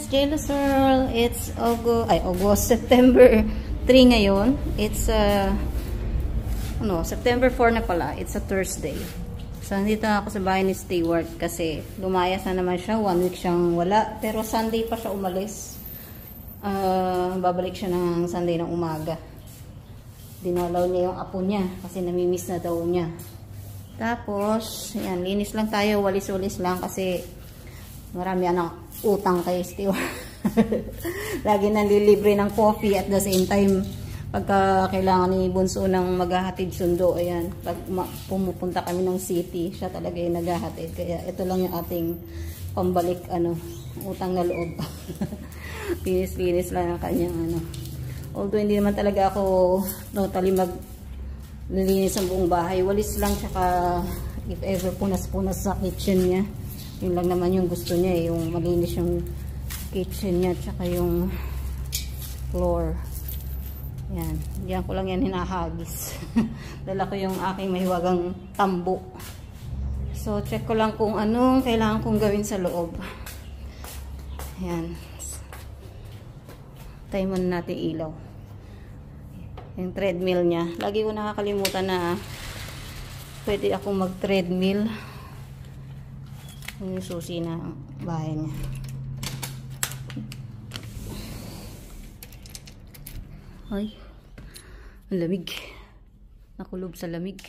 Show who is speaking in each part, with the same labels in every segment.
Speaker 1: Jealous Girl. It's September 3 ngayon. It's September 4 na pala. It's a Thursday. So, nandito ako sa bahay ni Stewart kasi lumayas na naman siya. 1 week siyang wala. Pero Sunday pa siya umalis. Babalik siya ng Sunday ng umaga. Dinalaw niya yung apo niya kasi namimiss na daw niya. Tapos, yan, linis lang tayo. Walis-walis lang kasi marami utang kay Stewart. Lagi nalilibre ng coffee at the same time pagka kailangan ni Bunso ng maghahatid sundo, ayan, pag pumupunta kami ng city, siya talaga yung naghahatid. Kaya ito lang yung ating pambalik utang na loob. Linis-linis lang ang kanyang Although hindi naman talaga ako totally maglilinis ang buong bahay. Walis lang, tsaka if ever punas-punas sa kitchen niya. Yun lang naman yung gusto niya, yung malinis yung kitchen niya, tsaka yung floor. Yan. Diyan ko lang yan hinahagis. Dala ko yung aking mahiwagang tambo. So, check ko lang kung anong kailangan kong gawin sa loob. Yan. Tayo muna natin ilaw. Yung treadmill niya. Lagi ko nakakalimutan na pwede akong mag-treadmill. Yung susi na bahay niya. Ay, ang lamig. Nakulob sa lamig.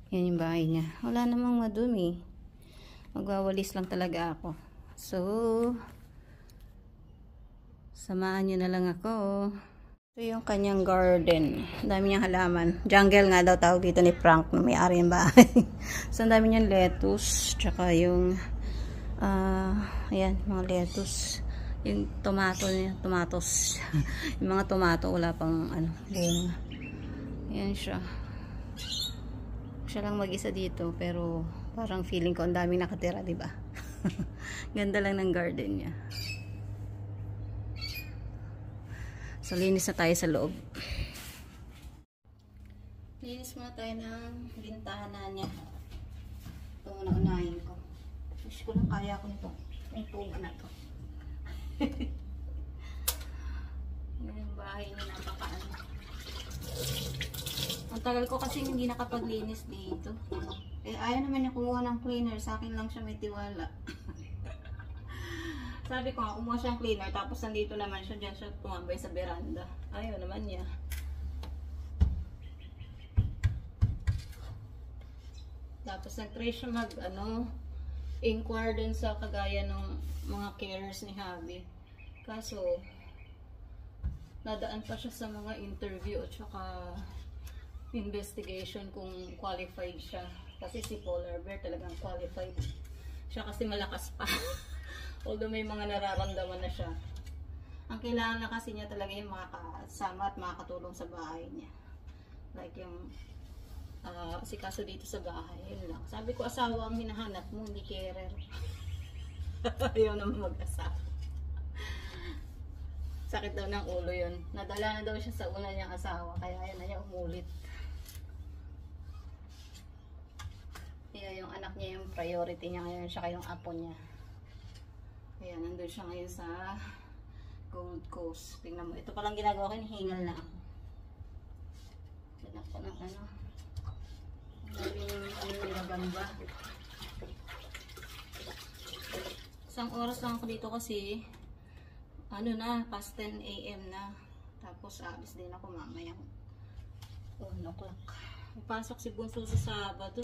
Speaker 1: Yan yung bahay niya. Wala namang madumi. Magwawalis lang talaga ako. So, samahan nyo na lang ako. Ito yung kanyang garden. Ang dami niyang halaman. Jungle nga daw tawag dito ni Frank na may-ari ng bahay. So, ang dami niyang lettuce. Tsaka yung, ayan, mga lettuce. Yung tomato niya, tomatos. Yung mga tomato, wala pang bunga. Ayan siya. Siya lang mag-isa dito, pero parang feeling ko ang daming nakatira, diba? Ganda lang ng garden niya. So, linis na tayo sa loob. Linis muna tayo ng bintana niya. Ito muna unahin ko. Wish ko lang kaya ko ito. Yung tuga na to. Yung bahay niya napakaano. Ang tagal ko kasi hindi nakapaglinis dito. Ayaw naman niya kumuha ng cleaner. Sa akin lang siya may tiwala. Sabi ko nga, kumuha siyang cleaner. Tapos nandito naman siya. Diyan siya tumambay sa veranda. Ayaw naman niya. Tapos nag-try siya inquire dun sa kagaya ng mga carers ni Javi. Kaso, nadaan pa siya sa mga interview at saka investigation kung qualified siya. Kasi si Polar Bear talagang qualified. Siya kasi malakas pa. Although may mga nararamdaman na siya. Ang kailangan na kasi niya talaga yung makakasama at makakatulong sa bahay niya. Like yung si kaso dito sa bahay. Yun lang. Sabi ko, asawa ang hinahanap mo, hindi carer. Ayaw naman mag-asawa. Sakit daw ng ulo yun. Nadala na daw siya sa una niyang asawa. Kaya ayaw na niya umulit. Kaya yung anak niya yung priority niya ngayon. Siya yung apo niya. Kaya nandun siya ngayon sa Gold Coast. Tingnan mo. Ito palang ginagawa ko. Hingal na ako. Tignan ko ng gamba. Isang oras lang ako dito kasi past 10 AM na. Tapos aalis din ako mamaya 1 o'clock. Ipasok si Bunso sa Sabado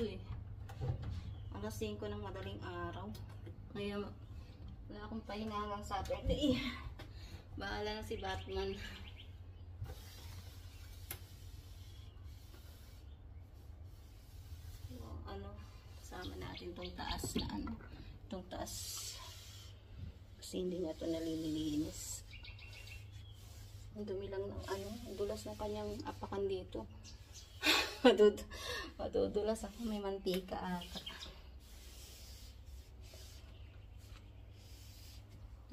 Speaker 1: alas 5 ng madaling araw. Ngayon wala akong pahinga hanggang Saturday. Bahala na si Batman. Sama natin itong taas na itong taas kasi hindi niya ito nalilinis. Ang dumi lang ng ang dulas ng kanyang apakan dito. Madudulas ako, may mantika ata.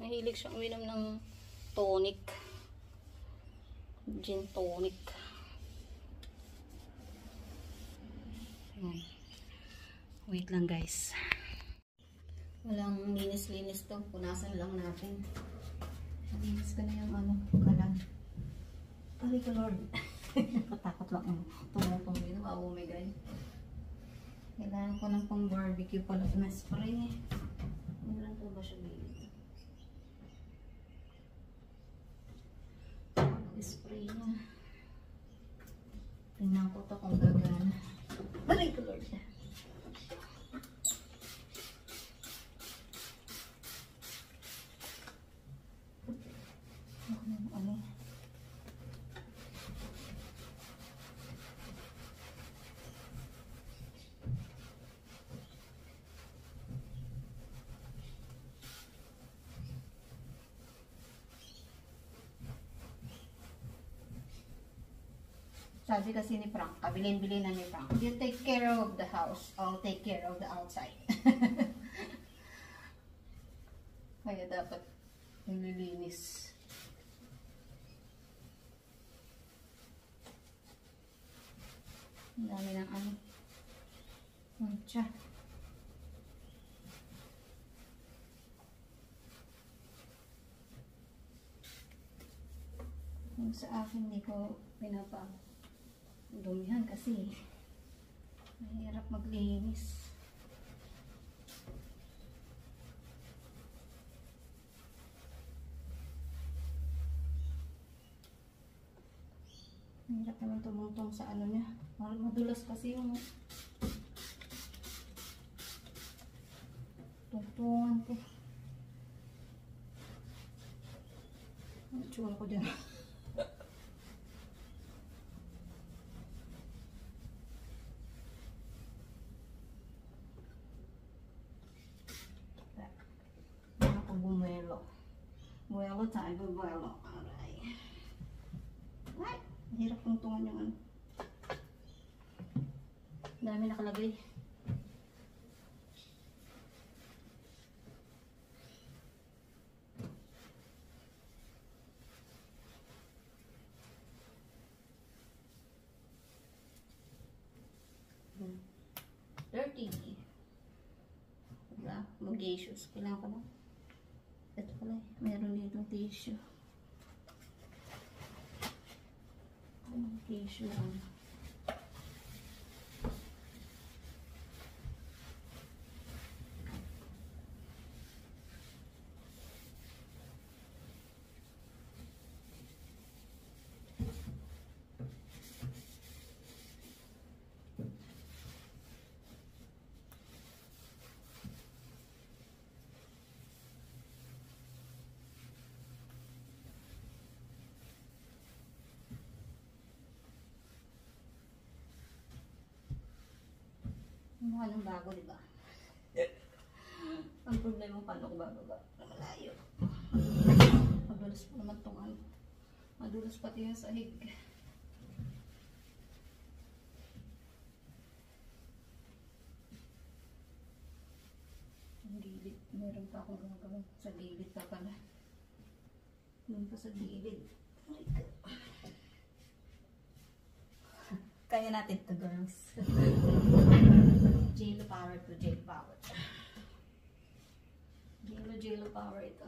Speaker 1: Mahilig siyang uminom ng tonic, gin tonic. Wait lang guys. Walang linis-linis to. Punasan lang natin. Linis ko na yung ano, kalan. Aray ko Lord. Katakot lang ang tumutong dito. Oh my God. Kailangan ko ng pang barbecue pala na spray eh. Ano lang po ba siya dito? Spray niya. Tingnan ko to kung gagana. Aray ko Lord. Ano? Sabi kasi ni Frank, kabilin-bilin na ni Frank, you take care of the house, I'll take care of the outside. Kaya dapat nililinis. Ang dami ng ano. Mancha. Yung sa akin, hindi ko dumihan kasi mahirap maglinis. Mahirap naman tumutong sa ano niya. Madulas kasi yung tungtungan ko. Ang tsura ko dyan. Buwelo tayo, buwelo. Aray. Ay, hirap tungtungan yung ano. Dami nakalagay. Dirty. Diba? Mag-issues. Kailangan ko na. Ito pala, meron dito tissue. Tissue lang. Mukha ng bago, diba? Ang problema paano ko bababa? Malayo. Madulas pa naman itong ano. Madulas pati yung sahig. Ang gilid. Meron pa akong gagawin. Sa gilid pa pala. Doon pa sa gilid. Kaya natin ito, girls. J-Lo power to J-Lo power. J-Lo power ito.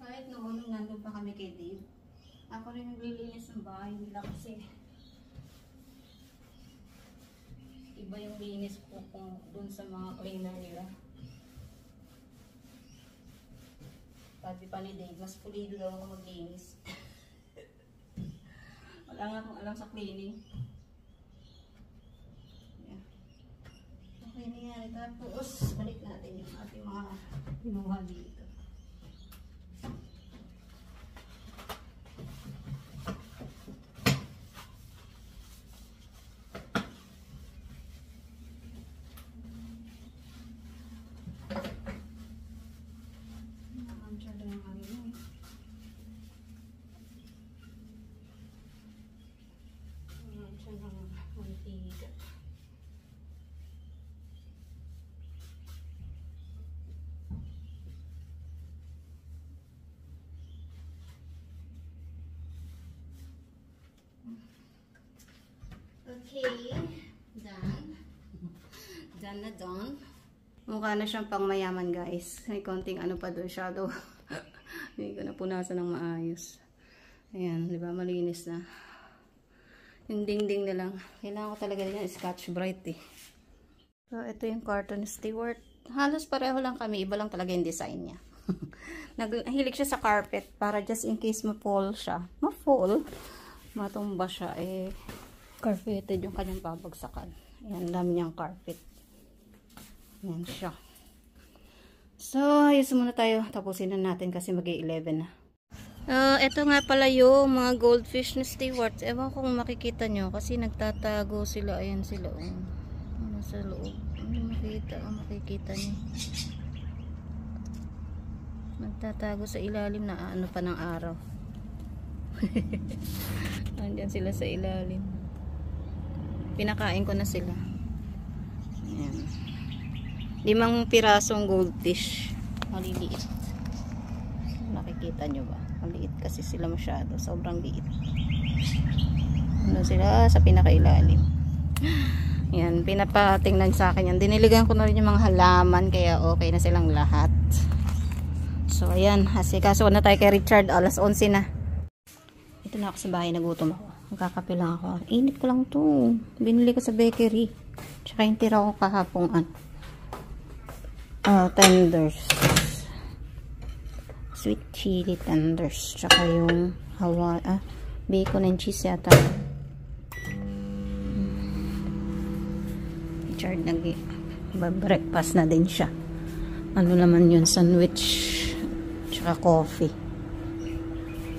Speaker 1: Kahit noon nung nandun pa kami kay Dave, ako rin naglilinis ng bahay nila kasi iba yung linis ko kung dun sa mga cleaner nila. Sabi pa ni Dave, mas pulido daw ako maglinis. Wala nga akong alam sa cleaning. Yeah. Okay na yan. Tapos, balik natin yung ating mga pinuha dito. Okay. Done. Done na done. Mukha na siyang pang mayaman, guys. May konting ano pa doon, shadow. Hindi ko na punasan ng maayos. Ayan, di ba? Malinis na. Yung ding-ding na lang. Kailangan ko talaga din yung Scotch Brite eh. So, ito yung carton Stewart. Halos pareho lang kami. Iba lang talaga yung design niya. Nahilig siya sa carpet para just in case ma-fall siya. Ma-fall. Matumba siya. Eh, carpeted yung kanyang babagsakan. Ayan, dami niyang carpet. Ayan siya. So, ayos muna tayo. Tapusin na natin kasi mag-11 na. Ito nga pala yung mga goldfish na Stewart. Ewan ko kung makikita nyo kasi nagtatago sila. Ayan sila. Ano sa loob. Ano makikita? Makikita nyo. Nagtatago sa ilalim na ano pa ng araw. Andyan sila sa ilalim. Pinakain ko na sila. Ayan. 5 pirasong goldfish. Maliliit. Nakikita nyo ba? Maliit kasi sila masyado. Sobrang liit. Ano sila sa pinakailalim. Yan. Pinapatingnan sa akin yan. Diniligan ko na rin yung mga halaman. Kaya okay na silang lahat. So ayan. Asikaso na tayo kay Richard. Alas 11 na. Ito na ako sa bahay. Nagutom ako. Magkakape lang ako. Init ko lang to. Binili ko sa bakery. Tsaka yung tira ko kahapong tenders. Sweet chili tenders. Tsaka yung bacon and cheese yata. Richard nag-breakfast na din siya. Ano naman yun? Sandwich. Tsaka coffee.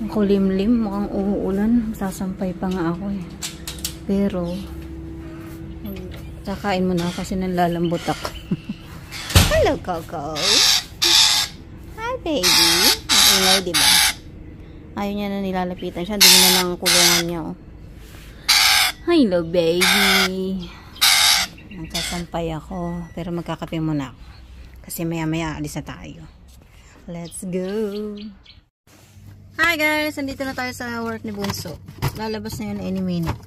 Speaker 1: Ang kulimlim. Mukhang uulan. Sasampay pa nga ako eh. Pero kakain mo na kasi nalalambot ako. Hello, Coco. Hi, baby. Ang ingay, diba? Ayaw niya na nilalapitan siya. Hindi na lang kulungan niya, oh. Hello, baby. Nagsasampay ako. Pero magkakape muna ako. Kasi maya-maya alis na tayo. Let's go. Hi, guys. Nandito na tayo sa work ni Bunso. Lalabas na yun any minute.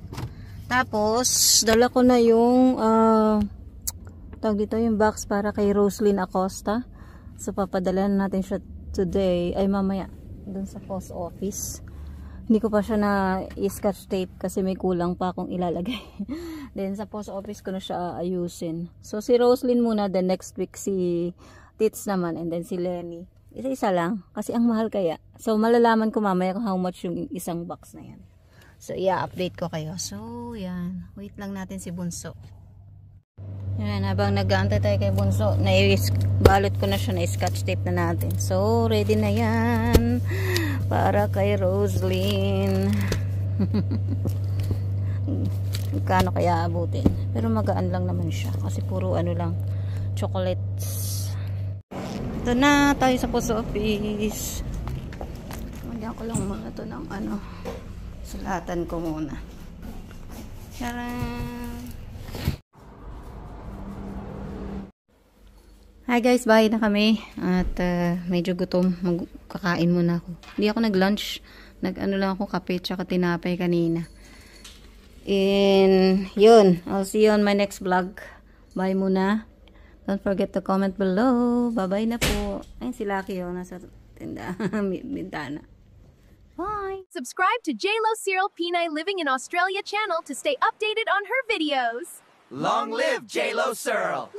Speaker 1: Tapos, dala ko na yung tawag dito yung box para kay Roslyn Acosta. So papadala natin siya today ay mamaya dun sa post office. Hindi ko pa siya na i-scotch tape kasi may kulang pa akong ilalagay. Then sa post office ko na siya ayusin. So si Roslyn muna, then next week si Tits naman, and then si Lenny. Isa-isa lang kasi ang mahal kaya. So malalaman ko mamaya kung how much yung isang box na yan. So update ko kayo. So yan, wait lang natin si Bunso. Yan, habang nag-aantay tayo kay Bunso, balot ko na siya, na-scotch tape na natin. So, ready na yan para kay Roslyn. Magkano kaya abutin? Pero magaan lang naman siya kasi puro ano lang, chocolates. Ito na, tayo sa post office. Magyan ko lang muna ito ng sulatan ko muna. Charan! Hi guys, bye na kami. At medyo gutom. Magkakain muna ako. Hindi ako nag-lunch. Nag-ano lang ako, kape tsaka tinapay kanina. And yun, I'll see you on my next vlog. Bye muna. Don't forget to comment below. Bye-bye na po. Ayun si Lucky, nasa bintana. Bye!
Speaker 2: Subscribe to JLo Cyril Pinay Living in Australia channel to stay updated on her videos.
Speaker 3: Long live JLo Cyril!